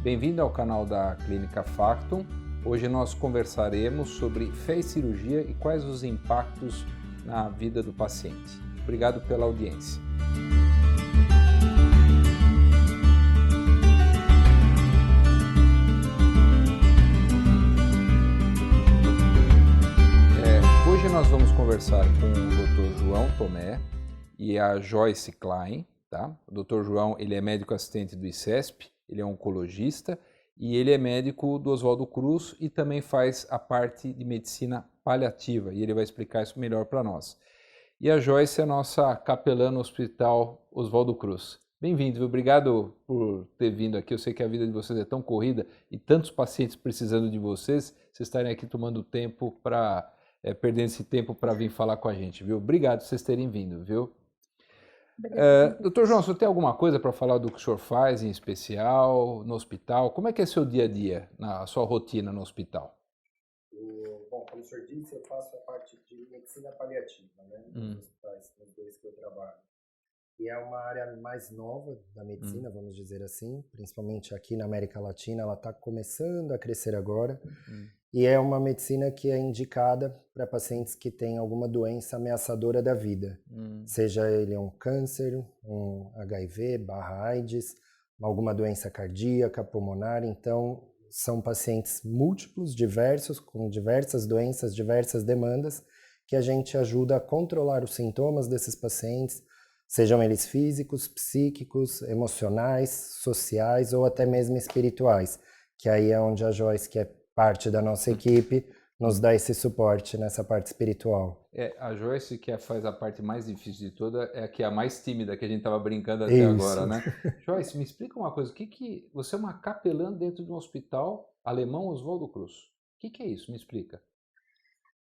Bem-vindo ao canal da Clínica Factum. Hoje nós conversaremos sobre fé e cirurgia e quais os impactos na vida do paciente. Obrigado pela audiência. Hoje nós vamos conversar com o Dr. João Tomé e a Joyce Klein. Tá? O Dr. João ele é médico assistente do ICESP, ele é oncologista e ele é médico do Oswaldo Cruz e também faz a parte de medicina paliativa e ele vai explicar isso melhor para nós. E a Joyce é a nossa capelã no Hospital Oswaldo Cruz. Bem-vindo, obrigado por ter vindo aqui. Eu sei que a vida de vocês é tão corrida e tantos pacientes precisando de vocês estarem aqui tomando tempo para perdendo esse tempo para vir falar com a gente, viu? Obrigado por vocês terem vindo, viu? Doutor João, você tem alguma coisa para falar do que o senhor faz em especial no hospital? Como é que é seu dia a dia, na sua rotina no hospital? Bom, como o senhor disse, eu faço a parte de medicina paliativa, né? Nos hospitais, nos dois que eu trabalho. E é uma área mais nova da medicina, vamos dizer assim, principalmente aqui na América Latina, ela está começando a crescer agora. E é uma medicina que é indicada para pacientes que têm alguma doença ameaçadora da vida. Seja ele um câncer, um HIV/AIDS, alguma doença cardíaca, pulmonar. Então, são pacientes múltiplos, diversos, com diversas doenças, diversas demandas, que a gente ajuda a controlar os sintomas desses pacientes, sejam eles físicos, psíquicos, emocionais, sociais ou até mesmo espirituais, que aí é onde a Joyce, que é parte da nossa equipe, nos dá esse suporte nessa parte espiritual. A Joyce, que faz a parte mais difícil de toda, é a que é a mais tímida, que a gente estava brincando até agora, né? Joyce, me explica uma coisa, você é uma capelã dentro de um hospital alemão Oswaldo Cruz. O que é isso? Me explica.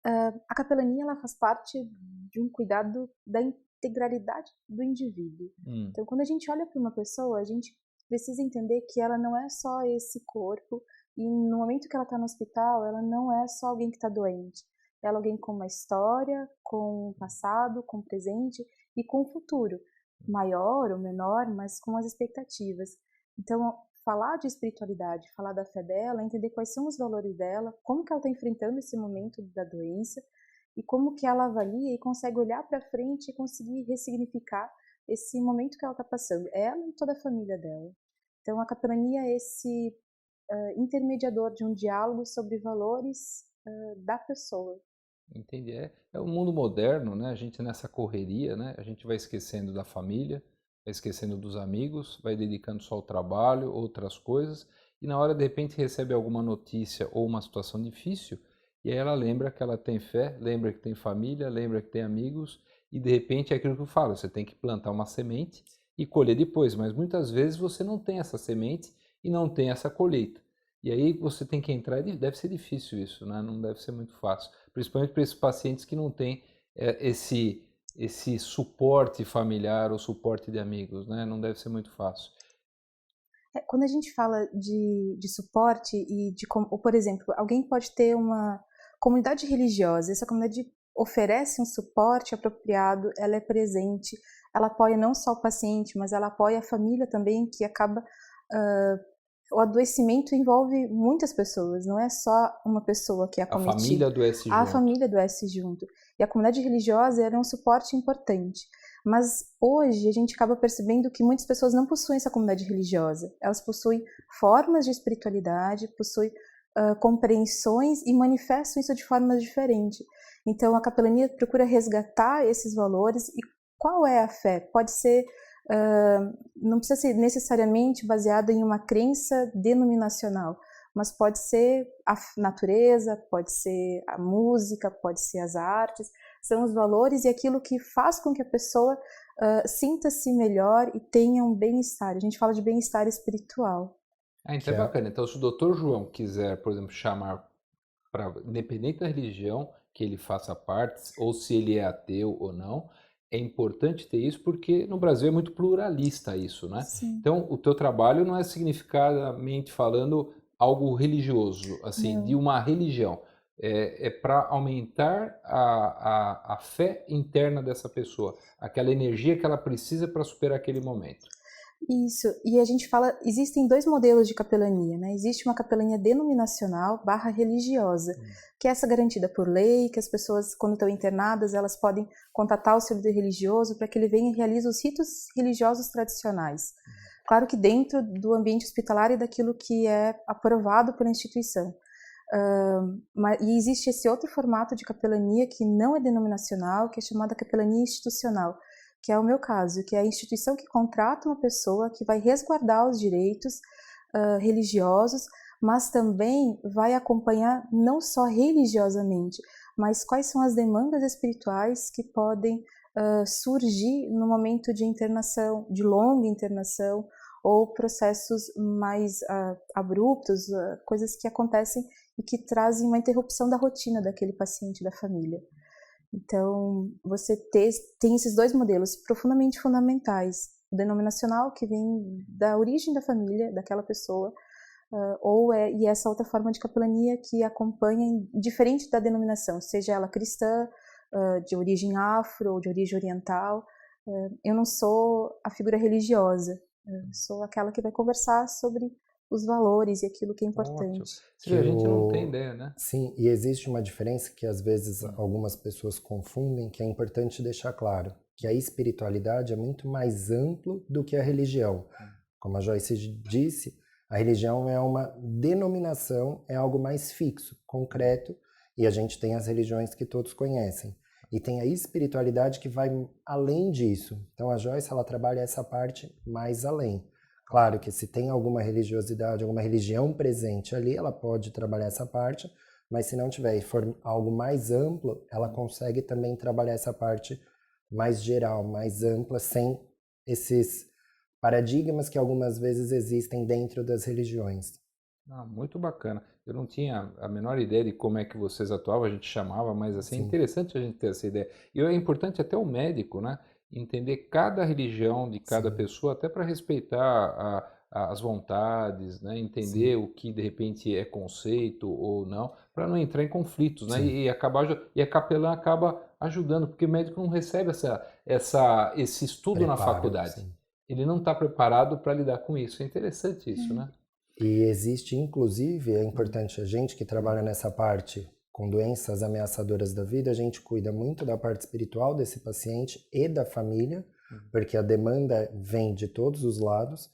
A capelania ela faz parte de um cuidado da integralidade do indivíduo. Então, quando a gente olha para uma pessoa, a gente precisa entender que ela não é só esse corpo e no momento que ela está no hospital, ela não é só alguém que está doente. Ela é alguém com uma história, com um passado, com um presente e com um futuro, maior ou menor, mas com as expectativas. Então, falar de espiritualidade, falar da fé dela, entender quais são os valores dela, como que ela está enfrentando esse momento da doença e como que ela avalia e consegue olhar para frente e conseguir ressignificar esse momento que ela está passando, ela e toda a família dela. Então, a capelania é esse intermediador de um diálogo sobre valores da pessoa. Entendi. É um mundo moderno, né? A gente nessa correria, né? A gente vai esquecendo da família, vai esquecendo dos amigos, vai dedicando só ao trabalho, outras coisas, e na hora de repente recebe alguma notícia ou uma situação difícil, e aí ela lembra que ela tem fé, lembra que tem família, lembra que tem amigos, e de repente é aquilo que eu falo, você tem que plantar uma semente e colher depois, mas muitas vezes você não tem essa semente e não tem essa colheita. E aí você tem que entrar, deve ser difícil isso, né? Não deve ser muito fácil, principalmente para esses pacientes que não têm esse suporte familiar ou suporte de amigos, né? Não deve ser muito fácil. Quando a gente fala de suporte e por exemplo, alguém pode ter uma comunidade religiosa, essa comunidade oferece um suporte apropriado, ela é presente, ela apoia não só o paciente, mas ela apoia a família também, que acaba... o adoecimento envolve muitas pessoas, não é só uma pessoa que é acometida. A família adoece junto. A família adoece junto. E a comunidade religiosa era um suporte importante. Mas hoje a gente acaba percebendo que muitas pessoas não possuem essa comunidade religiosa. Elas possuem formas de espiritualidade, possuem compreensões e manifestam isso de formas diferentes. Então a capelania procura resgatar esses valores. E qual é a fé? Pode ser... não precisa ser necessariamente baseado em uma crença denominacional, mas pode ser a natureza, pode ser a música, pode ser as artes, são os valores e aquilo que faz com que a pessoa sinta-se melhor e tenha um bem-estar. A gente fala de bem-estar espiritual. Então é bacana. Então se o Dr. João quiser, por exemplo, chamar para, independente da religião que ele faça parte, ou se ele é ateu ou não, é importante ter isso porque no Brasil é muito pluralista isso, né? Sim. Então, o teu trabalho não é significadamente falando algo religioso, assim, de uma religião. É para aumentar a fé interna dessa pessoa, aquela energia que ela precisa para superar aquele momento. Isso, e a gente fala, existem 2 modelos de capelania, né? Existe uma capelania denominacional / religiosa, que é essa garantida por lei, que as pessoas, quando estão internadas, elas podem contatar o servidor religioso para que ele venha e realize os ritos religiosos tradicionais. Claro que dentro do ambiente hospitalar e daquilo que é aprovado pela instituição. E existe esse outro formato de capelania que não é denominacional, que é chamada capelania institucional, que é o meu caso, que é a instituição que contrata uma pessoa que vai resguardar os direitos religiosos, mas também vai acompanhar não só religiosamente, mas quais são as demandas espirituais que podem surgir no momento de internação, de longa internação, ou processos mais abruptos, coisas que acontecem e que trazem uma interrupção da rotina daquele paciente, da família. Então, você tem esses 2 modelos profundamente fundamentais. O denominacional, que vem da origem da família, daquela pessoa, e essa outra forma de capelania que acompanha, diferente da denominação, seja ela cristã, de origem afro ou de origem oriental. Eu não sou a figura religiosa, sou aquela que vai conversar sobre os valores e aquilo que é importante. A gente não tem ideia, né? Sim, e existe uma diferença que às vezes algumas pessoas confundem, que é importante deixar claro, que a espiritualidade é muito mais amplo do que a religião. Como a Joyce disse, a religião é uma denominação, é algo mais fixo, concreto, e a gente tem as religiões que todos conhecem. E tem a espiritualidade que vai além disso. Então a Joyce, ela trabalha essa parte mais além. Claro que se tem alguma religiosidade, alguma religião presente ali, ela pode trabalhar essa parte, mas se não tiver e for algo mais amplo, ela consegue também trabalhar essa parte mais geral, mais ampla, sem esses paradigmas que algumas vezes existem dentro das religiões. Muito bacana. Eu não tinha a menor ideia de como é que vocês atuavam, a gente chamava, mas assim, é interessante a gente ter essa ideia. E é importante até o médico, né? Entender cada religião de cada pessoa, até para respeitar as vontades, né? Entender o que de repente é conceito ou não, para não entrar em conflitos, né? E a capelã acaba ajudando, porque o médico não recebe esse estudo na faculdade. Ele não está preparado para lidar com isso. É interessante isso, né? E existe, inclusive, é importante a gente que trabalha nessa parte com doenças ameaçadoras da vida, a gente cuida muito da parte espiritual desse paciente e da família, porque a demanda vem de todos os lados,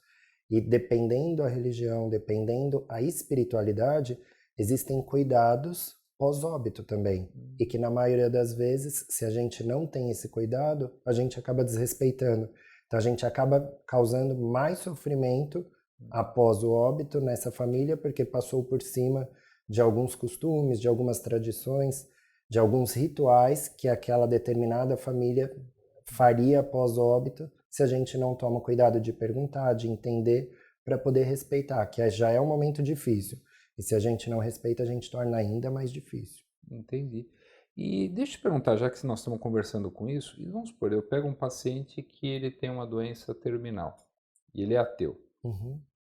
e dependendo a religião, dependendo a espiritualidade, existem cuidados pós-óbito também, e que na maioria das vezes, se a gente não tem esse cuidado, a gente acaba desrespeitando. Então a gente acaba causando mais sofrimento após o óbito nessa família, porque passou por cima de alguns costumes, de algumas tradições, de alguns rituais que aquela determinada família faria após o óbito, se a gente não toma cuidado de perguntar, de entender, para poder respeitar, que já é um momento difícil. E se a gente não respeita, a gente torna ainda mais difícil. Entendi. E deixa eu te perguntar, já que nós estamos conversando com isso, e vamos supor, eu pego um paciente que ele tem uma doença terminal, e ele é ateu,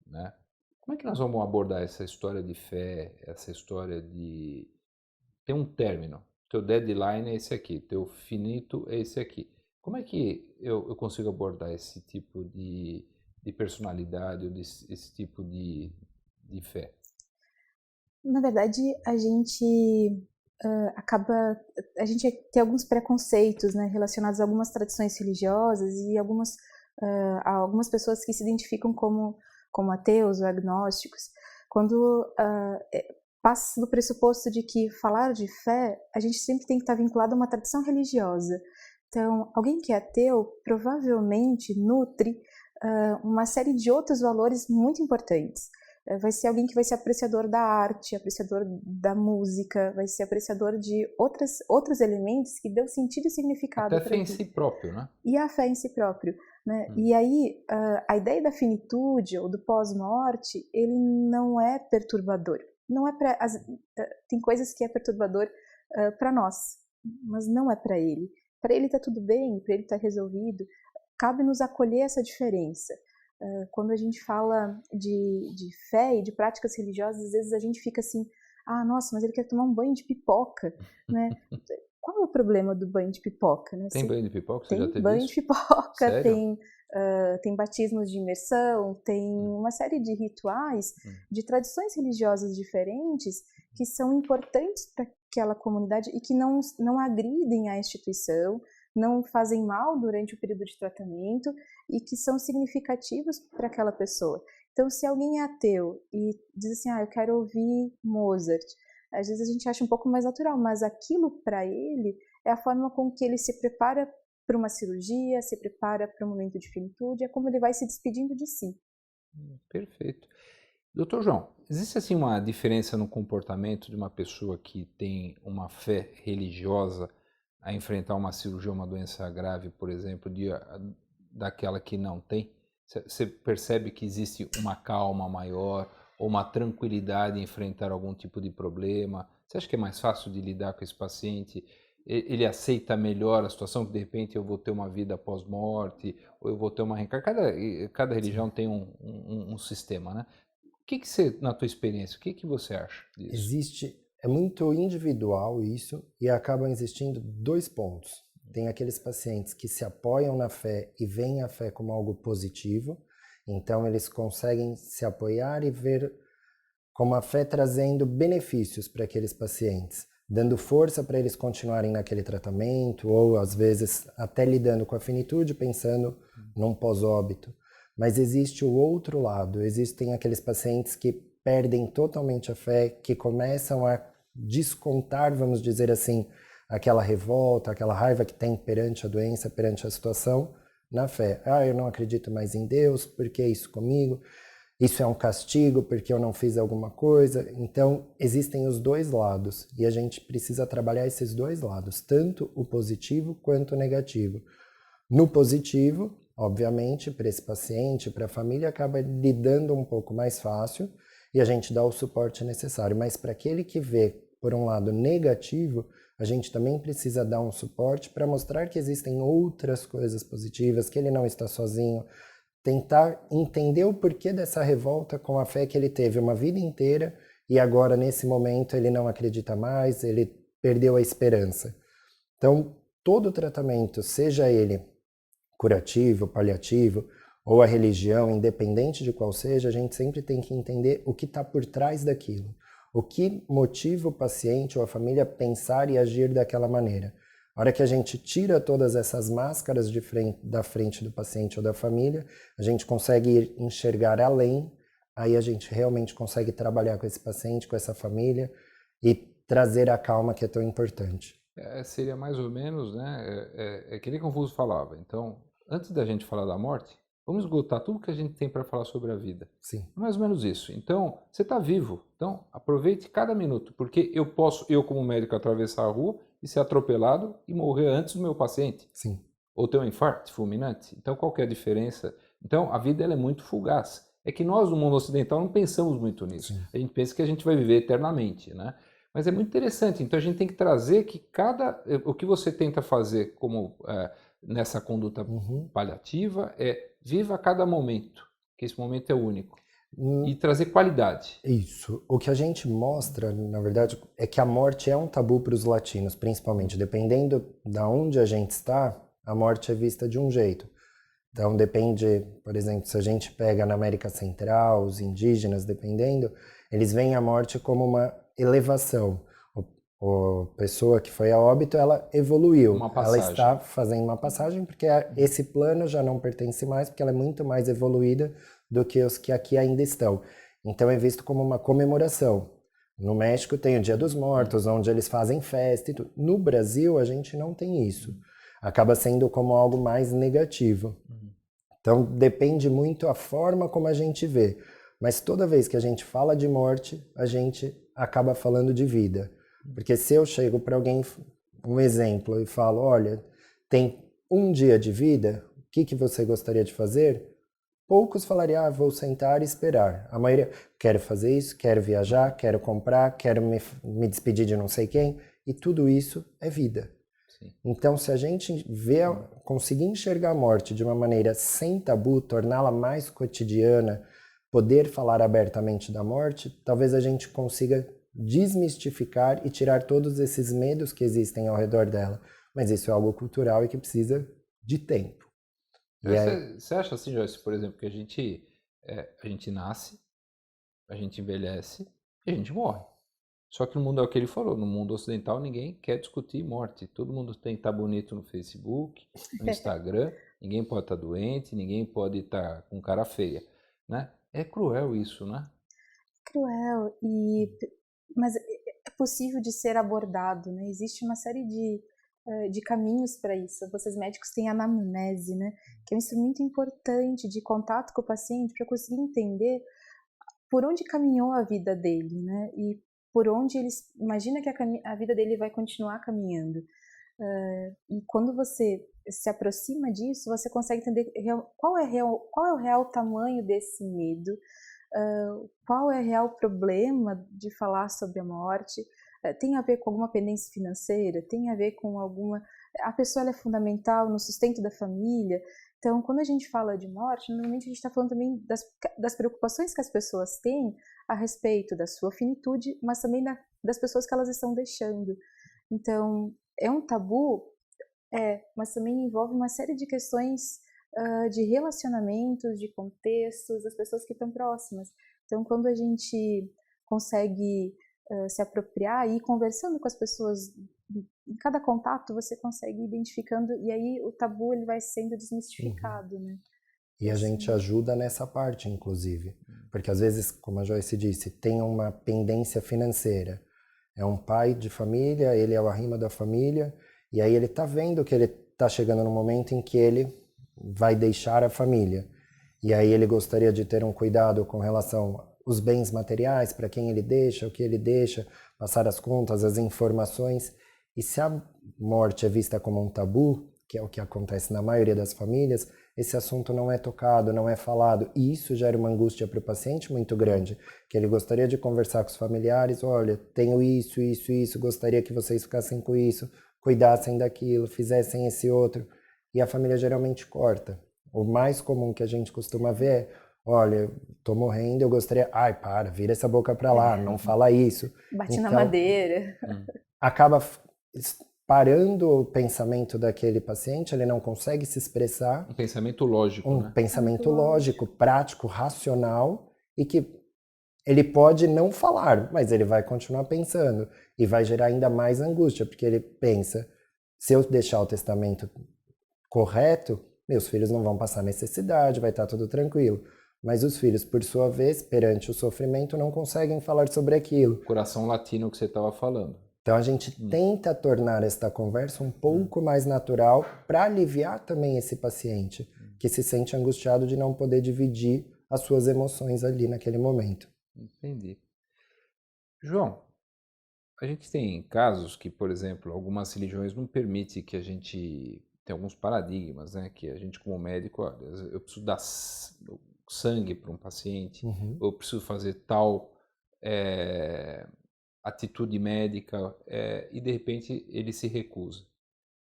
né? Como é que nós vamos abordar essa história de fé, essa história de ter um término? Teu deadline é esse aqui, teu finito é esse aqui. Como é que eu consigo abordar esse tipo de personalidade ou esse tipo de fé? Na verdade, a gente tem alguns preconceitos, né, relacionados a algumas tradições religiosas e algumas pessoas que se identificam como ateus ou agnósticos, quando passa do pressuposto de que falar de fé, a gente sempre tem que estar vinculado a uma tradição religiosa. Então, alguém que é ateu provavelmente nutre uma série de outros valores muito importantes. Vai ser alguém que vai ser apreciador da arte, apreciador da música, vai ser apreciador de outros elementos que dão sentido e significado. Até a fé em si próprio, né? E a fé em si próprio, né? E aí, a ideia da finitude ou do pós-morte, ele não é perturbador. Não é tem coisas que é perturbador para nós, mas não é para ele. Para ele está tudo bem, para ele está resolvido. Cabe nos acolher essa diferença. Quando a gente fala de fé e de práticas religiosas, às vezes a gente fica assim, nossa, mas ele quer tomar um banho de pipoca, né? Qual é o problema do banho de pipoca, né? Tem banho de pipoca? Você tem já teve banho isso? de pipoca, Sério? tem batismos de imersão, tem uma série de rituais, de tradições religiosas diferentes que são importantes para aquela comunidade e que não agridem a instituição, não fazem mal durante o período de tratamento e que são significativos para aquela pessoa. Então, se alguém é ateu e diz assim, eu quero ouvir Mozart, às vezes a gente acha um pouco mais natural, mas aquilo para ele é a forma com que ele se prepara para uma cirurgia, se prepara para um momento de finitude, é como ele vai se despedindo de si. Perfeito. Doutor João, existe assim uma diferença no comportamento de uma pessoa que tem uma fé religiosa a enfrentar uma cirurgia, uma doença grave, por exemplo, daquela que não tem? Você percebe que existe uma calma maior ou uma tranquilidade em enfrentar algum tipo de problema? Você acha que é mais fácil de lidar com esse paciente? Ele aceita melhor a situação, que de repente eu vou ter uma vida após morte, ou eu vou ter uma reencarnação? Cada religião tem um sistema, né? O que você, na tua experiência, o que você acha disso? É muito individual isso, e acabam existindo 2 pontos. Tem aqueles pacientes que se apoiam na fé e veem a fé como algo positivo, então eles conseguem se apoiar e ver como a fé trazendo benefícios para aqueles pacientes, dando força para eles continuarem naquele tratamento, ou às vezes até lidando com a finitude, pensando num pós-óbito. Mas existe o outro lado, existem aqueles pacientes que perdem totalmente a fé, que começam a descontar, vamos dizer assim, aquela revolta, aquela raiva que tem perante a doença, perante a situação, na fé. Eu não acredito mais em Deus, por que isso comigo? Isso é um castigo porque eu não fiz alguma coisa. Então, existem os 2 lados e a gente precisa trabalhar esses 2 lados, tanto o positivo quanto o negativo. No positivo, obviamente, para esse paciente, para a família, acaba lidando um pouco mais fácil e a gente dá o suporte necessário. Mas para aquele que vê, por um lado, negativo, a gente também precisa dar um suporte para mostrar que existem outras coisas positivas, que ele não está sozinho, tentar entender o porquê dessa revolta com a fé que ele teve uma vida inteira e agora, nesse momento, ele não acredita mais, ele perdeu a esperança. Então, todo tratamento, seja ele curativo, paliativo, ou a religião, independente de qual seja, a gente sempre tem que entender o que está por trás daquilo. O que motiva o paciente ou a família a pensar e agir daquela maneira. A hora que a gente tira todas essas máscaras da frente do paciente ou da família, a gente consegue enxergar além, aí a gente realmente consegue trabalhar com esse paciente, com essa família e trazer a calma que é tão importante. Seria mais ou menos, né, que nem Confúcio falava. Então, antes da gente falar da morte, vamos esgotar tudo que a gente tem para falar sobre a vida. Sim. É mais ou menos isso. Então, você está vivo. Então, aproveite cada minuto, porque eu como médico, atravessar a rua e ser atropelado e morrer antes do meu paciente. Sim. Ou ter um infarto fulminante. Então, qual que é a diferença? Então, a vida ela é muito fugaz. É que nós, no mundo ocidental, não pensamos muito nisso. Sim. A gente pensa que a gente vai viver eternamente, né? Mas é muito interessante. Então, a gente tem que trazer que o que você tenta fazer como nessa conduta paliativa viva a cada momento, que esse momento é único. E trazer qualidade. Isso. O que a gente mostra, na verdade, é que a morte é um tabu para os latinos, principalmente. Dependendo de onde a gente está, a morte é vista de um jeito. Então, depende, por exemplo, se a gente pega na América Central, os indígenas, dependendo, eles veem a morte como uma elevação. A pessoa que foi a óbito, ela evoluiu. Ela está fazendo uma passagem porque esse plano já não pertence mais, porque ela é muito mais evoluída do que os que aqui ainda estão. Então é visto como uma comemoração. No México tem o Dia dos Mortos, onde eles fazem festa e tudo. No Brasil a gente não tem isso. Acaba sendo como algo mais negativo. Então depende muito a forma como a gente vê. Mas toda vez que a gente fala de morte, a gente acaba falando de vida. Porque se eu chego para alguém, um exemplo, e falo, olha, tem um dia de vida, o que você gostaria de fazer? Poucos falariam, vou sentar e esperar. A maioria, quero fazer isso, quero viajar, quero comprar, quero me despedir de não sei quem. E tudo isso é vida. Sim. Então, se a gente conseguir enxergar a morte de uma maneira sem tabu, torná-la mais cotidiana, poder falar abertamente da morte, talvez a gente consiga desmistificar e tirar todos esses medos que existem ao redor dela. Mas isso é algo cultural e que precisa de tempo. Você acha assim, Joyce, por exemplo, que a gente nasce, a gente envelhece e a gente morre. Só que no mundo, é o que ele falou, no mundo ocidental ninguém quer discutir morte. Todo mundo tem que estar bonito no Facebook, no Instagram, ninguém pode estar doente, ninguém pode estar com cara feia, né? É cruel isso, né? Cruel, mas é possível de ser abordado, né? Existe uma série de caminhos para isso. Vocês médicos têm a anamnese, né? Que é um instrumento importante de contato com o paciente para conseguir entender por onde caminhou a vida dele, né? E por onde ele imagina que a vida dele vai continuar caminhando. E quando você se aproxima disso, você consegue entender qual é o real tamanho desse medo, qual é o real problema de falar sobre a morte. Tem a ver com alguma pendência financeira, tem a ver com alguma... A pessoa ela é fundamental no sustento da família. Então, quando a gente fala de morte, normalmente a gente está falando também das preocupações que as pessoas têm a respeito da sua finitude, mas também das pessoas que elas estão deixando. Então, é um tabu, mas também envolve uma série de questões de relacionamentos, de contextos, das pessoas que estão próximas. Então, quando a gente consegue se apropriar e ir conversando com as pessoas, em cada contato você consegue ir identificando, e aí o tabu ele vai sendo desmistificado, né? E a gente ajuda nessa parte, inclusive. Porque às vezes, como a Joyce disse, tem uma pendência financeira. É um pai de família, ele é o arrimo da família, e aí ele está vendo que ele está chegando no momento em que ele vai deixar a família. E aí ele gostaria de ter um cuidado com relação aos bens materiais, para quem ele deixa, o que ele deixa, passar as contas, as informações. E se a morte é vista como um tabu, que é o que acontece na maioria das famílias, esse assunto não é tocado, não é falado. E isso gera uma angústia para o paciente muito grande, que ele gostaria de conversar com os familiares, olha, tenho isso, gostaria que vocês ficassem com isso, cuidassem daquilo, fizessem esse outro. E a família geralmente corta. O mais comum que a gente costuma ver é, olha, tô morrendo, eu gostaria... Ai, vira essa boca pra lá, não fala isso. Bate na madeira. Acaba parando o pensamento daquele paciente, ele não consegue se expressar. Um pensamento lógico, né? Um pensamento lógico, prático, racional, e que ele pode não falar, mas ele vai continuar pensando. E vai gerar ainda mais angústia, porque ele pensa, se eu deixar o testamento correto, meus filhos não vão passar necessidade, vai estar tudo tranquilo. Mas os filhos, por sua vez, perante o sofrimento, não conseguem falar sobre aquilo. Coração latino que você estava falando. Então a gente tenta tornar esta conversa um pouco mais natural para aliviar também esse paciente que se sente angustiado de não poder dividir as suas emoções ali naquele momento. Entendi. João, a gente tem casos que, por exemplo, algumas religiões não permitem que a gente... Tem alguns paradigmas, né? Que a gente como médico, olha, eu preciso dar sangue para um paciente, eu preciso fazer tal atitude médica e de repente ele se recusa.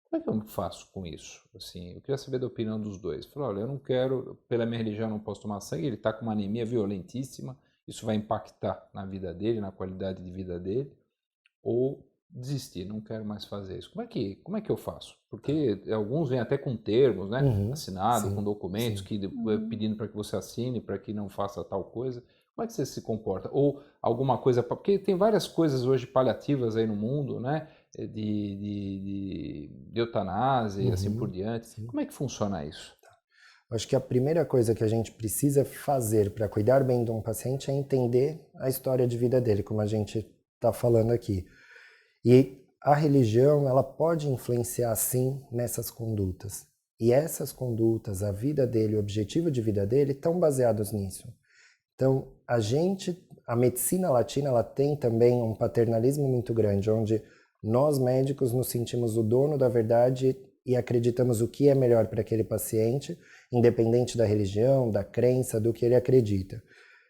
Como é que eu faço com isso? Assim, eu queria saber da opinião dos dois. Falei, olha, eu não quero, pela minha religião não posso tomar sangue, ele está com uma anemia violentíssima, isso vai impactar na vida dele, na qualidade de vida dele, ou desistir, não quero mais fazer isso. Como é que eu faço? Porque alguns vêm até com termos, né? Assinado, com documentos pedindo para que você assine, para que não faça tal coisa. Como é que você se comporta? Ou alguma coisa... Porque tem várias coisas hoje paliativas aí no mundo, né? De eutanásia e assim por diante. Como é que funciona isso? Acho que a primeira coisa que a gente precisa fazer para cuidar bem de um paciente é entender a história de vida dele, como a gente está falando aqui. E a religião, ela pode influenciar, sim, nessas condutas. E essas condutas, a vida dele, o objetivo de vida dele, estão baseados nisso. Então, a medicina latina, ela tem também um paternalismo muito grande, onde nós médicos nos sentimos o dono da verdade e acreditamos o que é melhor para aquele paciente, independente da religião, da crença, do que ele acredita.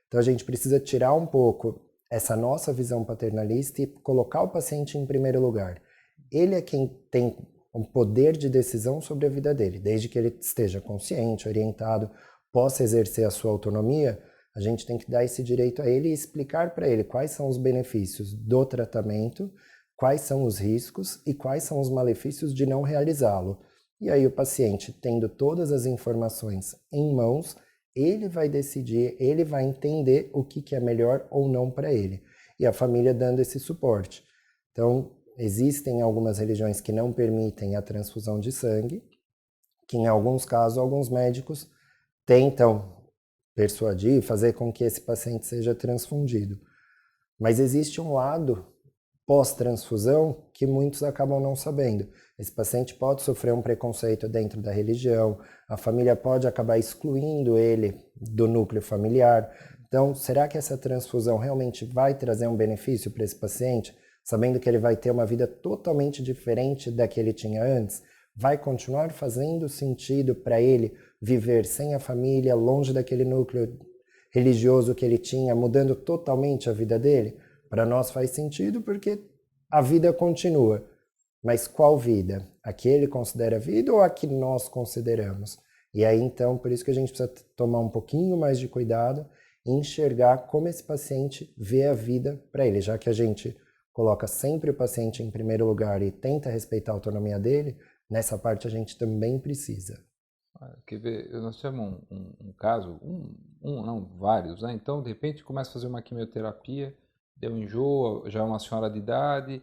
Então, a gente precisa tirar um pouco essa nossa visão paternalista e colocar o paciente em primeiro lugar. Ele é quem tem um poder de decisão sobre a vida dele, desde que ele esteja consciente, orientado, possa exercer a sua autonomia. A gente tem que dar esse direito a ele e explicar para ele quais são os benefícios do tratamento, quais são os riscos e quais são os malefícios de não realizá-lo. E aí o paciente, tendo todas as informações em mãos, ele vai decidir, ele vai entender o que é melhor ou não para ele. E a família dando esse suporte. Então, existem algumas religiões que não permitem a transfusão de sangue, que em alguns casos, alguns médicos tentam persuadir, fazer com que esse paciente seja transfundido. Mas existe um lado pós-transfusão que muitos acabam não sabendo. Esse paciente pode sofrer um preconceito dentro da religião, a família pode acabar excluindo ele do núcleo familiar. Então, será que essa transfusão realmente vai trazer um benefício para esse paciente, sabendo que ele vai ter uma vida totalmente diferente da que ele tinha antes? Vai continuar fazendo sentido para ele viver sem a família, longe daquele núcleo religioso que ele tinha, mudando totalmente a vida dele? Para nós faz sentido porque a vida continua. Mas qual vida? A que ele considera vida ou a que nós consideramos? E aí, então, por isso que a gente precisa tomar um pouquinho mais de cuidado e enxergar como esse paciente vê a vida para ele. Já que a gente coloca sempre o paciente em primeiro lugar e tenta respeitar a autonomia dele, nessa parte a gente também precisa. Quer ver, nós tivemos um caso, não, vários, né? Então, de repente, começa a fazer uma quimioterapia, deu enjoo, já é uma senhora de idade,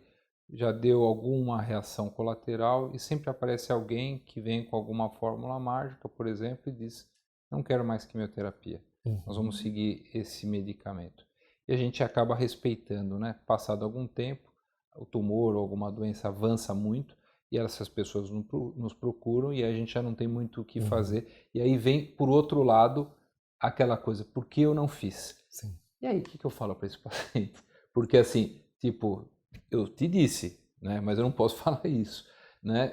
já deu alguma reação colateral e sempre aparece alguém que vem com alguma fórmula mágica, por exemplo, e diz, não quero mais quimioterapia, nós vamos seguir esse medicamento. E a gente acaba respeitando, né? Passado algum tempo, o tumor ou alguma doença avança muito, e essas pessoas nos procuram e a gente já não tem muito o que fazer. E aí vem, por outro lado, aquela coisa, por que eu não fiz? Sim. E aí, o que eu falo para esse paciente? Porque assim, tipo, eu te disse, né, mas eu não posso falar isso, né?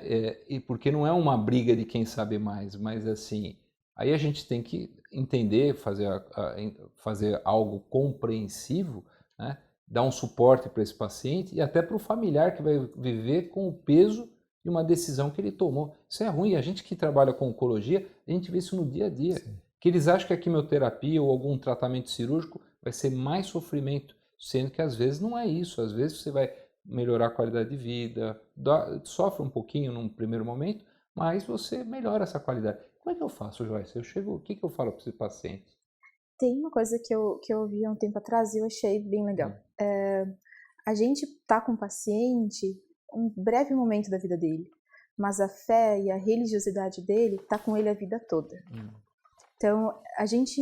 E porque não é uma briga de quem sabe mais, mas assim, aí a gente tem que entender, fazer algo compreensivo, né? Dar um suporte para esse paciente e até para o familiar que vai viver com o peso de uma decisão que ele tomou. Isso é ruim. A gente que trabalha com oncologia, a gente vê isso no dia a dia. Sim. Que eles acham que a quimioterapia ou algum tratamento cirúrgico vai ser mais sofrimento, sendo que às vezes não é isso. Às vezes você vai melhorar a qualidade de vida, sofre um pouquinho num primeiro momento, mas você melhora essa qualidade. Como é que eu faço, Joyce? O que eu falo para esse paciente? Tem uma coisa que eu ouvi há um tempo atrás e eu achei bem legal. A gente tá com o paciente um breve momento da vida dele, mas a fé e a religiosidade dele tá com ele a vida toda. Então, a gente,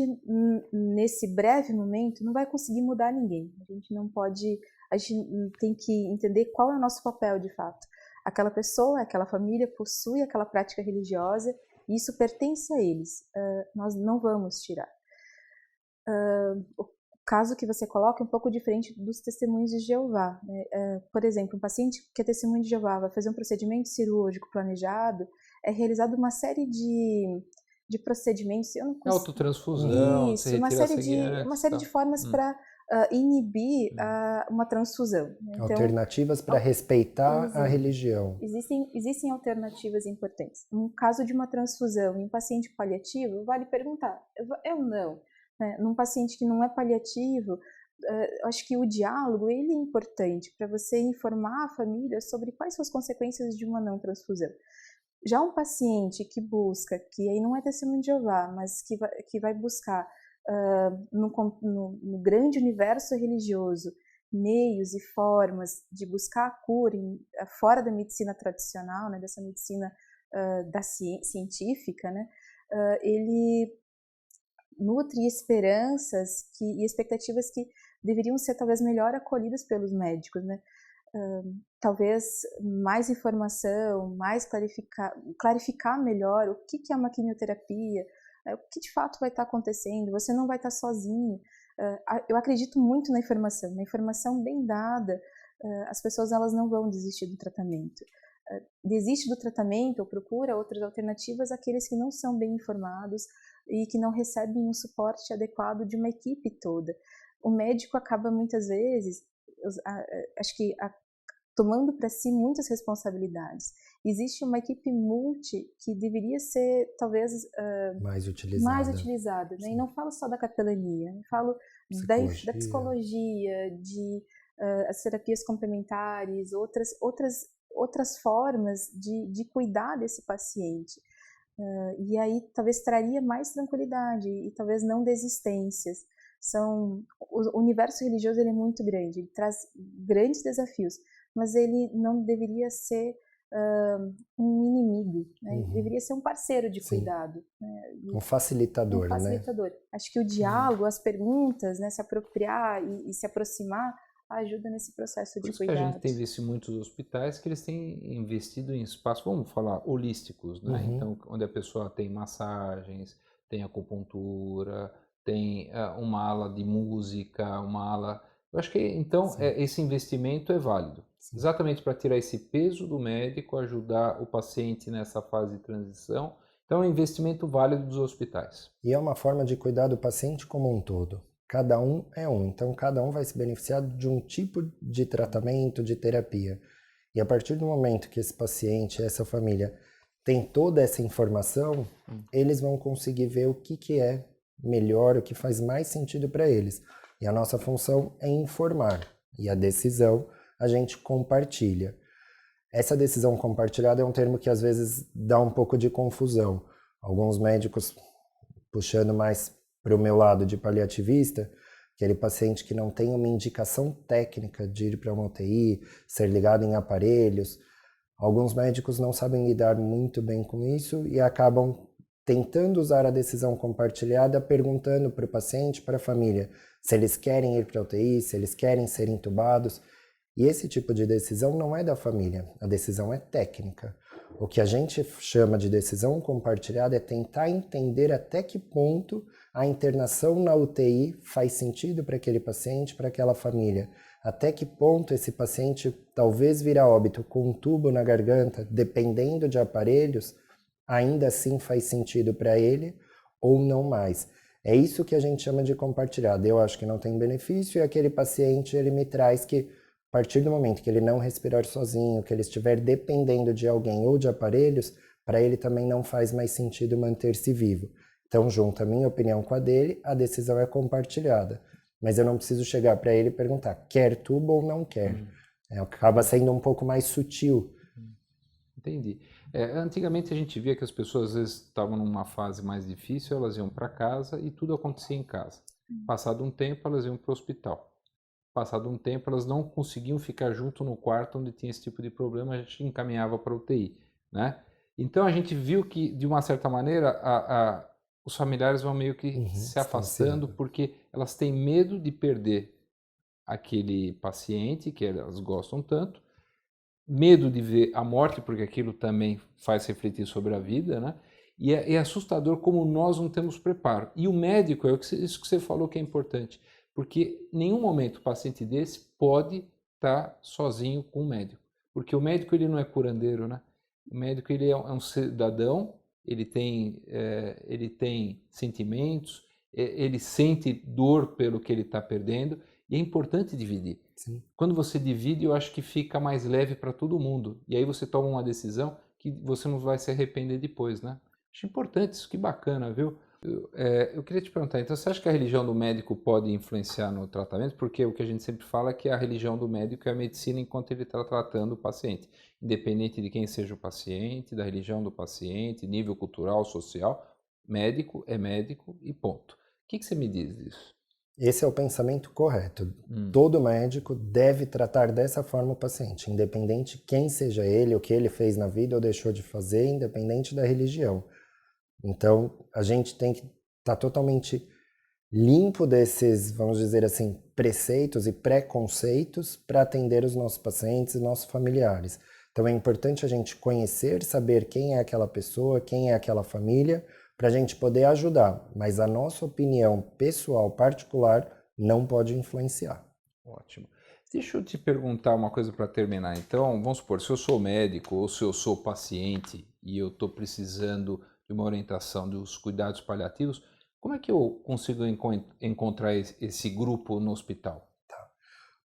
nesse breve momento, não vai conseguir mudar ninguém. A gente não pode, a gente tem que entender qual é o nosso papel de fato. Aquela pessoa, aquela família possui aquela prática religiosa e isso pertence a eles. Nós não vamos tirar. O caso que você coloca é um pouco diferente dos testemunhos de Jeová, né? Por exemplo, um paciente que é testemunho de Jeová vai fazer um procedimento cirúrgico planejado, é realizado uma série de procedimentos. Eu não consigo... Autotransfusão, isso, uma série de formas para inibir uma transfusão. Né? Então, alternativas para respeitar a religião. Existem alternativas importantes. No caso de uma transfusão em um paciente paliativo, vale perguntar, eu não. Né? Num paciente que não é paliativo, acho que o diálogo ele é importante para você informar a família sobre quais são as consequências de uma não transfusão. Já um paciente que busca, que aí não é testemunho de Jeová, mas que vai buscar no grande universo religioso meios e formas de buscar a cura fora da medicina tradicional, né, dessa medicina científica, né, ele nutre esperanças e expectativas que deveriam ser talvez melhor acolhidas pelos médicos, né? Talvez mais informação, mais clarificar melhor o que é uma quimioterapia, o que de fato vai estar acontecendo, você não vai estar sozinho. Eu acredito muito na informação bem dada, as pessoas elas não vão desistir do tratamento. Desiste do tratamento ou procura outras alternativas aqueles que não são bem informados e que não recebem um suporte adequado de uma equipe toda. O médico acaba muitas vezes, acho que tomando para si muitas responsabilidades. Existe uma equipe multi que deveria ser talvez mais utilizada, né? E não falo só da capelania, falo da psicologia, de as terapias complementares, outras outras formas de cuidar desse paciente. E aí talvez traria mais tranquilidade e talvez não desistências. O universo religioso ele é muito grande, ele traz grandes desafios, mas ele não deveria ser um inimigo, né? Deveria ser um parceiro de cuidado. Né? Um facilitador, né? Acho que o diálogo, as perguntas, né, se apropriar e se aproximar, ajuda nesse processo de cuidado. Por isso que a gente tem visto em muitos hospitais que eles têm investido em espaços, vamos falar, holísticos, né? Então, onde a pessoa tem massagens, tem acupuntura, tem uma ala de música, uma ala... Eu acho que, então, esse investimento é válido. Sim. Exatamente para tirar esse peso do médico, ajudar o paciente nessa fase de transição. Então, é um investimento válido dos hospitais. E é uma forma de cuidar do paciente como um todo. Cada um é um, então cada um vai se beneficiar de um tipo de tratamento, de terapia. E a partir do momento que esse paciente, essa família, tem toda essa informação, eles vão conseguir ver o que é melhor, o que faz mais sentido para eles. E a nossa função é informar. E a decisão a gente compartilha. Essa decisão compartilhada é um termo que às vezes dá um pouco de confusão. Alguns médicos, puxando mais para o meu lado de paliativista, aquele paciente que não tem uma indicação técnica de ir para uma UTI, ser ligado em aparelhos. Alguns médicos não sabem lidar muito bem com isso e acabam tentando usar a decisão compartilhada, perguntando para o paciente, para a família, se eles querem ir para a UTI, se eles querem ser intubados. E esse tipo de decisão não é da família, a decisão é técnica. O que a gente chama de decisão compartilhada é tentar entender até que ponto a internação na UTI faz sentido para aquele paciente, para aquela família. Até que ponto esse paciente talvez vir a óbito com um tubo na garganta, dependendo de aparelhos, ainda assim faz sentido para ele ou não mais. É isso que a gente chama de compartilhado. Eu acho que não tem benefício e aquele paciente ele me traz que a partir do momento que ele não respirar sozinho, que ele estiver dependendo de alguém ou de aparelhos, para ele também não faz mais sentido manter-se vivo. Então, junto a minha opinião com a dele, a decisão é compartilhada. Mas eu não preciso chegar para ele e perguntar, quer tubo ou não quer? Acaba sendo um pouco mais sutil. Entendi. Antigamente a gente via que as pessoas às vezes estavam numa fase mais difícil, elas iam para casa e tudo acontecia em casa. Passado um tempo, elas iam para o hospital. Passado um tempo, elas não conseguiam ficar junto no quarto onde tinha esse tipo de problema, a gente encaminhava para a UTI, né? Então a gente viu que, de uma certa maneira, os familiares vão meio que se afastando porque elas têm medo de perder aquele paciente que elas gostam tanto, medo de ver a morte, porque aquilo também faz refletir sobre a vida, né? E é assustador como nós não temos preparo. E o médico, isso que você falou que é importante, porque em nenhum momento o paciente desse pode estar sozinho com o médico. Porque o médico ele não é curandeiro, né? O médico ele é um cidadão, ele tem sentimentos, ele sente dor pelo que ele está perdendo e é importante dividir. Sim. Quando você divide, eu acho que fica mais leve para todo mundo. E aí você toma uma decisão que você não vai se arrepender depois, né? Acho importante isso, que bacana, viu? Eu queria te perguntar, então você acha que a religião do médico pode influenciar no tratamento? Porque o que a gente sempre fala é que a religião do médico é a medicina enquanto ele está tratando o paciente. Independente de quem seja o paciente, da religião do paciente, nível cultural, social, médico é médico e ponto. O que você me diz disso? Esse é o pensamento correto. Todo médico deve tratar dessa forma o paciente, independente quem seja ele, o que ele fez na vida ou deixou de fazer, independente da religião. Então, a gente tem que estar totalmente limpo desses, vamos dizer assim, preceitos e preconceitos para atender os nossos pacientes e nossos familiares. Então, é importante a gente conhecer, saber quem é aquela pessoa, quem é aquela família, para a gente poder ajudar. Mas a nossa opinião pessoal, particular, não pode influenciar. Ótimo. Deixa eu te perguntar uma coisa para terminar. Então, vamos supor, se eu sou médico ou se eu sou paciente e eu estou precisando de uma orientação dos cuidados paliativos, como é que eu consigo encontrar esse grupo no hospital? Tá.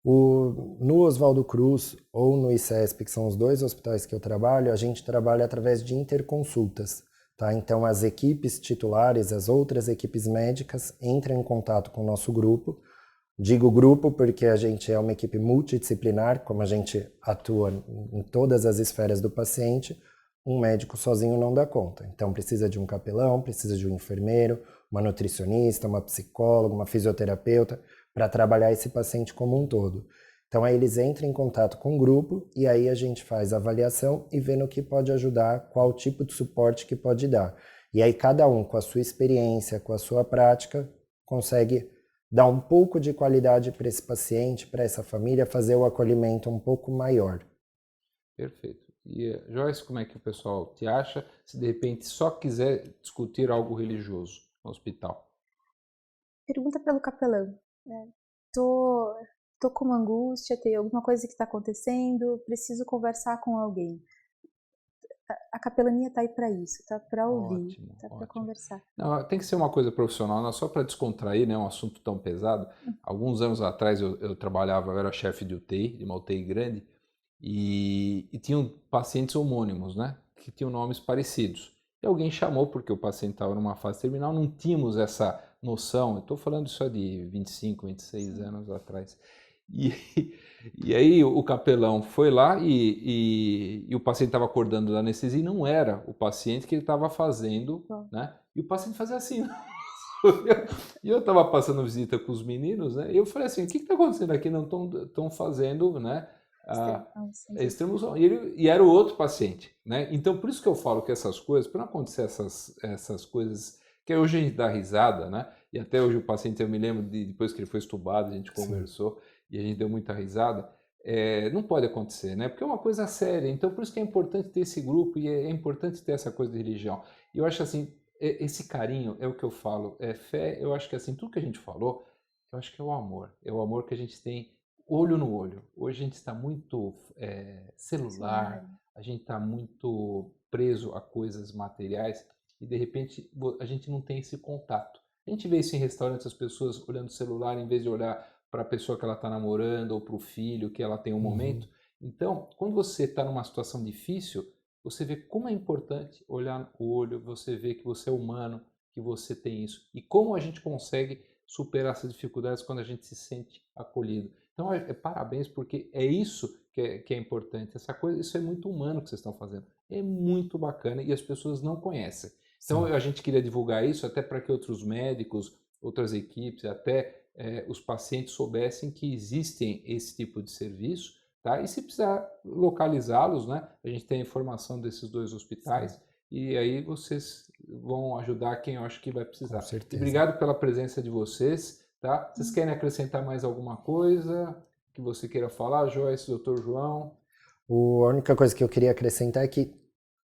No Oswaldo Cruz ou no ICESP, que são os dois hospitais que eu trabalho, a gente trabalha através de interconsultas. Tá? Então, as equipes titulares, as outras equipes médicas entram em contato com o nosso grupo. Digo grupo porque a gente é uma equipe multidisciplinar, como a gente atua em todas as esferas do paciente, um médico sozinho não dá conta. Então precisa de um capelão, precisa de um enfermeiro, uma nutricionista, uma psicóloga, uma fisioterapeuta, para trabalhar esse paciente como um todo. Então aí eles entram em contato com o grupo e aí a gente faz a avaliação e vê no que pode ajudar, qual tipo de suporte que pode dar. E aí cada um, com a sua experiência, com a sua prática, consegue dar um pouco de qualidade para esse paciente, para essa família, fazer o acolhimento um pouco maior. Perfeito. E, Joyce, como é que o pessoal te acha se de repente só quiser discutir algo religioso no hospital? Pergunta pelo capelão. Tô com uma angústia, tem alguma coisa que está acontecendo, preciso conversar com alguém. A capelania está aí para isso, tá para ouvir, tá para conversar. Não, tem que ser uma coisa profissional, não é só para descontrair, né? Um assunto tão pesado. Alguns anos atrás eu trabalhava, eu era chefe de UTI, de uma UTI grande, e tinham pacientes homônimos, né? Que tinham nomes parecidos. E alguém chamou, porque o paciente estava numa fase terminal, não tínhamos essa noção. Eu estou falando isso de 25, 26 anos atrás. E aí o capelão foi lá e o paciente estava acordando da anestesia e não era o paciente que ele estava fazendo, né? E o paciente fazia assim. E eu estava passando visita com os meninos, né? E eu falei assim, o que está acontecendo aqui? Não estão fazendo, né? Extremoção. E era o outro paciente, né? Então por isso que eu falo que essas coisas, para não acontecer essas coisas, que hoje a gente dá risada, né? E até hoje o paciente, eu me lembro, depois que ele foi estubado, a gente conversou. Sim. E a gente deu muita risada, não pode acontecer, né? Porque é uma coisa séria. Então, por isso que é importante ter esse grupo e é importante ter essa coisa de religião. E eu acho assim, esse carinho é o que eu falo, é fé. Eu acho que assim, tudo que a gente falou, eu acho que é o amor. É o amor que a gente tem olho no olho. Hoje a gente está muito celular, a gente está muito preso a coisas materiais e, de repente, a gente não tem esse contato. A gente vê isso em restaurantes, as pessoas olhando o celular em vez de olhar para a pessoa que ela está namorando ou para o filho que ela tem um momento. Então, quando você está numa situação difícil, você vê como é importante olhar no olho, você vê que você é humano, que você tem isso. E como a gente consegue superar essas dificuldades quando a gente se sente acolhido. Então, parabéns, porque é isso que é importante. Essa coisa, isso é muito humano que vocês estão fazendo. É muito bacana e as pessoas não conhecem. Então, a gente queria divulgar isso até para que outros médicos, outras equipes, até os pacientes soubessem que existem esse tipo de serviço, tá? E se precisar localizá-los, né? A gente tem a informação desses dois hospitais. Sim. E aí vocês vão ajudar quem eu acho que vai precisar. Com certeza. E obrigado pela presença de vocês, tá? Vocês querem acrescentar mais alguma coisa que você queira falar, Joyce, Dr. João? A única coisa que eu queria acrescentar é que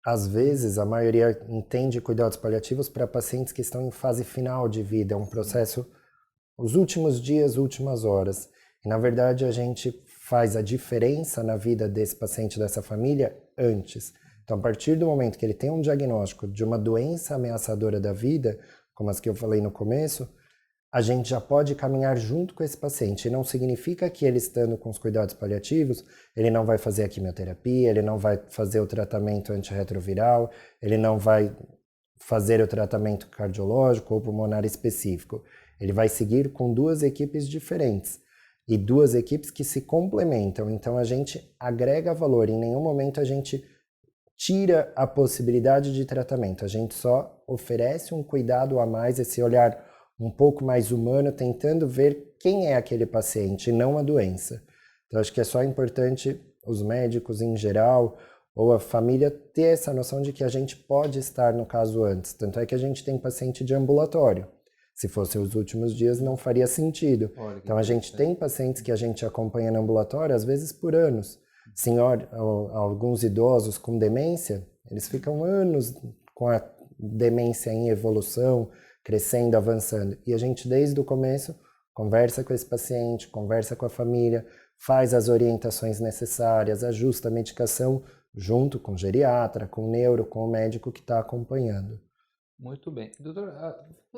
às vezes, a maioria entende cuidados paliativos para pacientes que estão em fase final de vida, é um processo, os últimos dias, últimas horas. E, na verdade, a gente faz a diferença na vida desse paciente, dessa família, antes. Então, a partir do momento que ele tem um diagnóstico de uma doença ameaçadora da vida, como as que eu falei no começo, a gente já pode caminhar junto com esse paciente. E não significa que ele estando com os cuidados paliativos, ele não vai fazer a quimioterapia, ele não vai fazer o tratamento antirretroviral, ele não vai fazer o tratamento cardiológico ou pulmonar específico. Ele vai seguir com duas equipes diferentes e duas equipes que se complementam. Então a gente agrega valor, em nenhum momento a gente tira a possibilidade de tratamento, a gente só oferece um cuidado a mais, esse olhar um pouco mais humano, tentando ver quem é aquele paciente e não a doença. Então, acho que é só importante os médicos em geral ou a família ter essa noção de que a gente pode estar no caso antes. Tanto é que a gente tem paciente de ambulatório. Se fossem os últimos dias, não faria sentido. Então, a gente tem pacientes que a gente acompanha no ambulatório, às vezes por anos. Alguns idosos com demência, eles ficam anos com a demência em evolução, crescendo, avançando. E a gente, desde o começo, conversa com esse paciente, conversa com a família, faz as orientações necessárias, ajusta a medicação junto com o geriatra, com o neuro, com o médico que está acompanhando. Muito bem. Doutor,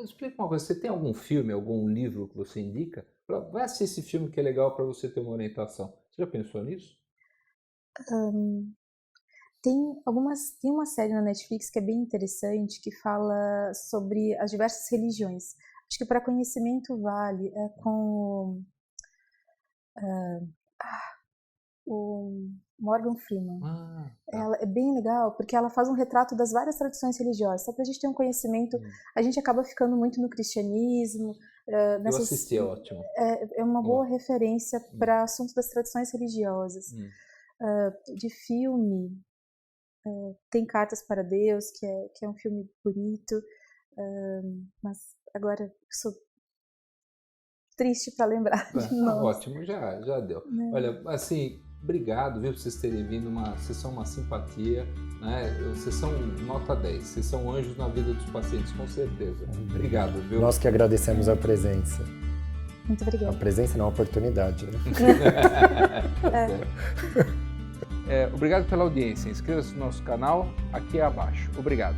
explica uma coisa. Você tem algum filme, algum livro que você indica? Vai assistir esse filme que é legal para você ter uma orientação. Você já pensou nisso? Tem uma série na Netflix que é bem interessante, que fala sobre as diversas religiões. Acho que para conhecimento vale, com o Morgan Freeman. Ela é bem legal, porque ela faz um retrato das várias tradições religiosas. Só para a gente ter um conhecimento, a gente acaba ficando muito no cristianismo. Eu assisti, é ótimo. É uma boa referência para assuntos das tradições religiosas. De filme, tem Cartas para Deus, que é um filme bonito, mas agora eu sou triste para lembrar. Ótimo, já deu. Olha, assim, obrigado, viu, por vocês terem vindo. Vocês são uma simpatia, né? Vocês são nota 10, vocês são anjos na vida dos pacientes, com certeza. Obrigado, viu? Nós que agradecemos a presença. Muito obrigada. A presença não, a oportunidade, né? Obrigado pela audiência. Inscreva-se no nosso canal aqui abaixo. Obrigado.